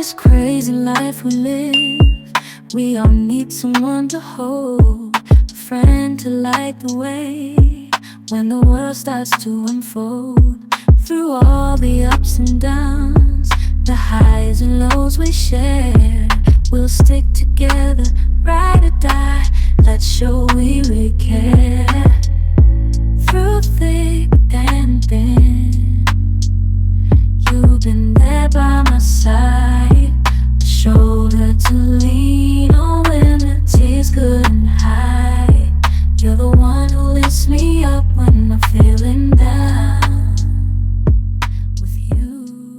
this crazy life we live, we all need someone to hold, a friend to light the way when the world starts to unfold. Through all the ups and downs, the highs and lows we share, we'll stick together, ride or die. Let's show we really care. Through thick and thin, you've been there by my side, a shoulder to lean on when the tears couldn't hide. You're the one who lifts me up when I'm feeling down. With you,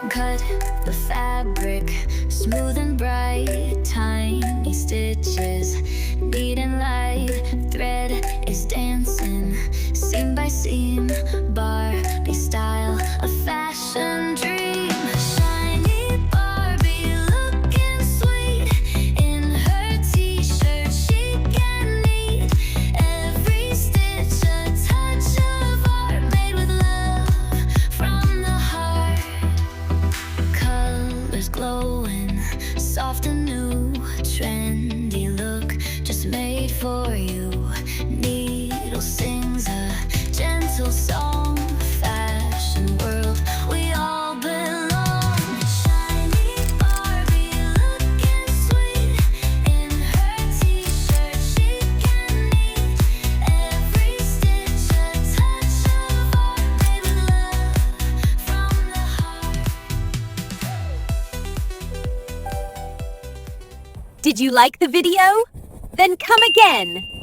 Cut the fabric, smooth and bright, tiny stitches, neat and light. Thread is dancing, seam by seam, Barbie style, a fashion dream. Shiny Barbie looking sweet in her t-shirt, chic and neat. Every stitch a touch of art, made with love from the heart. Colors glowing, soft and new, trendy look just made for you. Needle sings a gentle song, fashion world, we all belong. Shiny Barbie looking sweet in her t-shirt, chic and neat. Every stitch a touch of art, made with love from the heart. Did you like the video? Then come again!